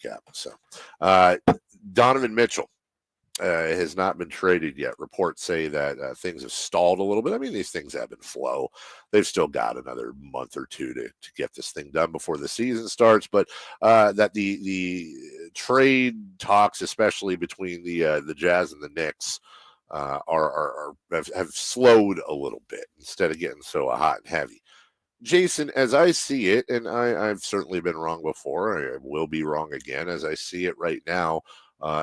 recap. So, Donovan Mitchell has not been traded yet. Reports say that things have stalled a little bit. I mean, these things ebb and flow. They've still got another month or two to get this thing done before the season starts. But that the trade talks, especially between the Jazz and the Knicks, have slowed a little bit instead of getting so hot and heavy. Jason, as I see it, and I've certainly been wrong before, I will be wrong again. As I see it right now,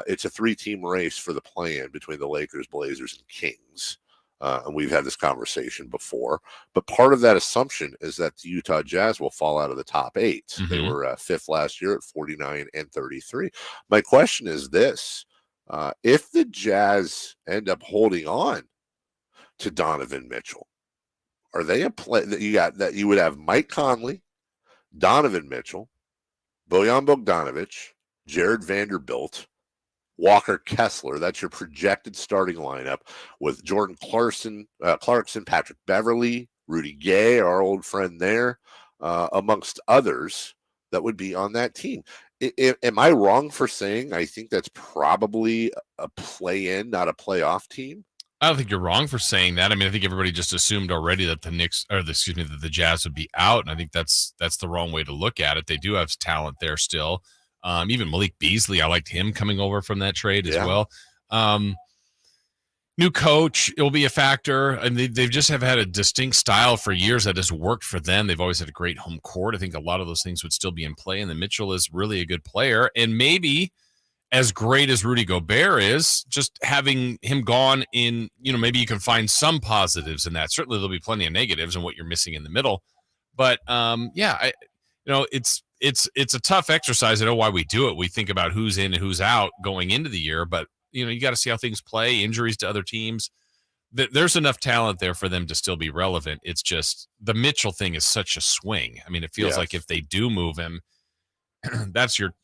it's a 3-team race for the play-in between the Lakers, Blazers, and Kings. And we've had this conversation before. But part of that assumption is that the Utah Jazz will fall out of the top 8. Mm-hmm. They were fifth last year at 49 and 33. My question is this. If the Jazz end up holding on to Donovan Mitchell, are they a play that you would have Mike Conley, Donovan Mitchell, Bojan Bogdanovic, Jared Vanderbilt, Walker Kessler? That's your projected starting lineup with Jordan Clarkson, Patrick Beverley, Rudy Gay, our old friend there, amongst others that would be on that team. Am I wrong for saying I think that's probably a play-in, not a playoff team? I don't think you're wrong for saying that. I mean, I think everybody just assumed already that that the Jazz would be out, and I think that's the wrong way to look at it. They do have talent there still. Even Malik Beasley, I liked him coming over from that trade as well. New coach, it will be a factor, and they've just have had a distinct style for years that has worked for them. They've always had a great home court. I think a lot of those things would still be in play, and then Mitchell is really a good player, and maybe as great as Rudy Gobert is, just having him gone in, maybe you can find some positives in that. Certainly there'll be plenty of negatives in what you're missing in the middle. But it's a tough exercise. I know why we do it. We think about who's in and who's out going into the year, but you got to see how things play, injuries to other teams. There's enough talent there for them to still be relevant. It's just the Mitchell thing is such a swing. I mean, it feels like if they do move him, that's your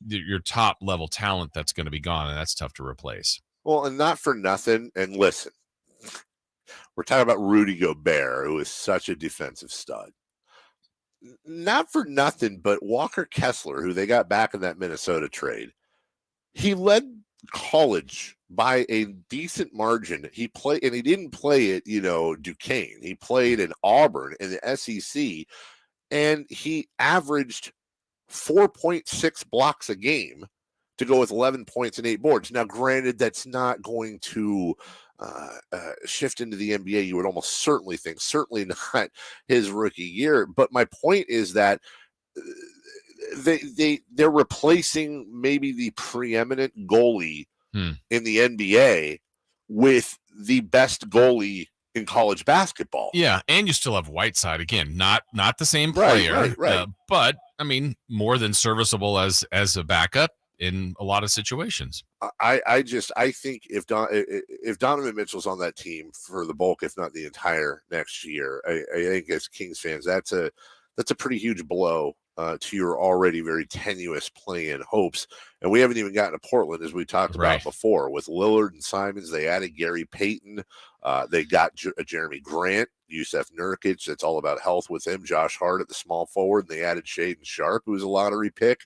top level talent that's going to be gone, and that's tough to replace. Well, and not for nothing. And listen, we're talking about Rudy Gobert, who is such a defensive stud. Not for nothing, but Walker Kessler, who they got back in that Minnesota trade, he led college by a decent margin. He played, and he didn't play at Duquesne. He played in Auburn in the SEC, and he averaged 4.6 blocks a game to go with 11 points and 8 boards. Now, granted, that's not going to shift into the NBA. You would almost certainly think, certainly not his rookie year. But my point is that they're replacing maybe the preeminent goalie in the NBA with the best goalie in college basketball. Yeah, and you still have Whiteside again, not the same player, right. But I mean, more than serviceable as a backup in a lot of situations. I think if Donovan Mitchell's on that team for the bulk, if not the entire next year, I think as Kings fans, that's a pretty huge blow to your already very tenuous play-in hopes. And we haven't even gotten to Portland, as we talked about before. With Lillard and Simons, they added Gary Payton. They got Jeremy Grant, Yusef Nurkic. That's all about health with him. Josh Hart at the small forward. And they added Shaedon Sharpe, who was a lottery pick.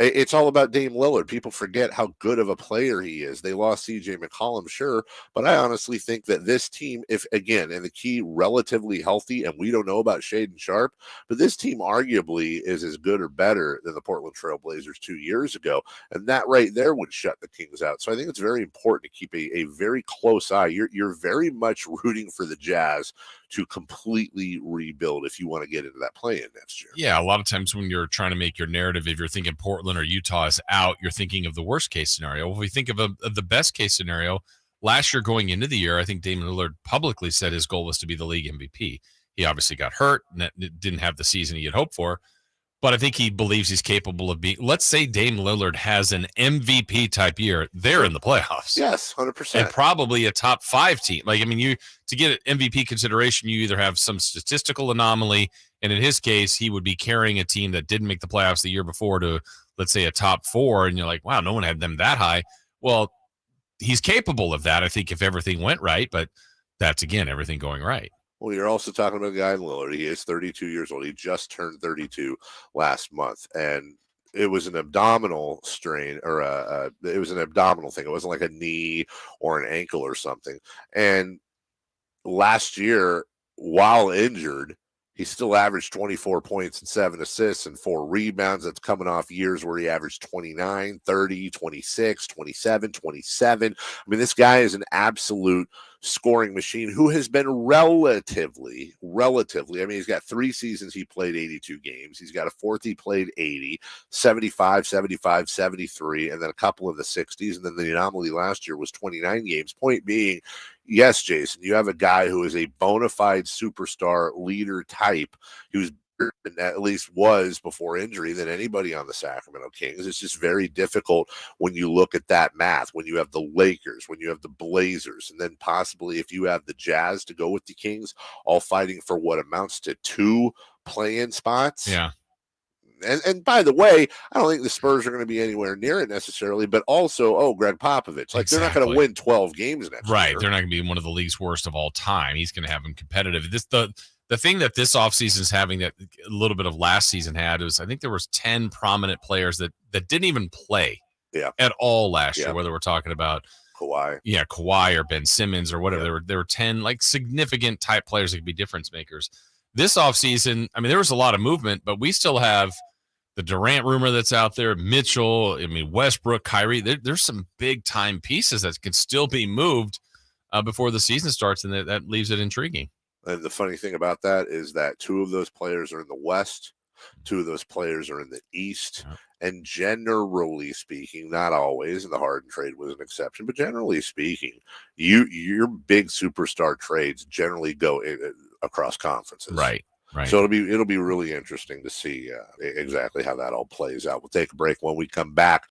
It's all about Dame Lillard. People forget how good of a player he is. They lost C.J. McCollum, sure, but I honestly think that this team, if again, and the key, relatively healthy, and we don't know about Shaedon Sharpe, but this team arguably is as good or better than the Portland Trail Blazers 2 years ago, and that right there would shut the Kings out. So I think it's very important to keep a very close eye. You're very much rooting for the Jazz to completely rebuild if you want to get into that play-in next year. Yeah, a lot of times when you're trying to make your narrative, if you're thinking Portland or Utah is out, you're thinking of the worst case scenario. If we think of the best case scenario, last year going into the year, I think Dame Lillard publicly said his goal was to be the league MVP. He obviously got hurt and didn't have the season he had hoped for, but I think he believes he's capable of being, let's say Dame Lillard has an MVP type year, they're in the playoffs. Yes, 100%. And probably a top 5 team. Like, I mean, to get an MVP consideration, you either have some statistical anomaly, and in his case, he would be carrying a team that didn't make the playoffs the year before to, let's say, a top 4, and you're like, wow, no one had them that high. Well, he's capable of that, I think, if everything went right, but that's, again, everything going right. Well, you're also talking about a guy in Lillard. He is 32 years old. He just turned 32 last month, and it was an abdominal strain, or it was an abdominal thing. It wasn't like a knee or an ankle or something. And last year, while injured, he still averaged 24 points and 7 assists and 4 rebounds. That's coming off years where he averaged 29, 30, 26, 27, 27. I mean, this guy is an absolute scoring machine who has been relatively, I mean, he's got 3 seasons he played 82 games. He's got a fourth he played 80, 75, 75, 73, and then a couple of the 60s. And then the anomaly last year was 29 games. Point being, yes, Jason, you have a guy who is a bona fide superstar leader type who's at least was before injury than anybody on the Sacramento Kings. It's just very difficult when you look at that math, when you have the Lakers, when you have the Blazers, and then possibly if you have the Jazz to go with the Kings, all fighting for what amounts to 2 play-in spots. Yeah. And by the way, I don't think the Spurs are going to be anywhere near it necessarily, but also, Greg Popovich. Like, they're not going to win 12 games next year. Right. They're not going to be one of the league's worst of all time. He's going to have them competitive. The thing that this offseason is having that a little bit of last season had was I think there was 10 prominent players that didn't even play at all last year, whether we're talking about Kawhi. Yeah, Kawhi or Ben Simmons or whatever. There were 10 like significant type players that could be difference makers. This offseason, I mean, there was a lot of movement, but we still have the Durant rumor that's out there, Mitchell, I mean, Westbrook, Kyrie. There's some big time pieces that can still be moved before the season starts, and that leaves it intriguing. And the funny thing about that is that 2 of those players are in the West, 2 of those players are in the East. And generally speaking, not always, and the Harden trade was an exception, but generally speaking, your big superstar trades generally go across conferences. Right. So it'll be really interesting to see exactly how that all plays out. We'll take a break. When we come back,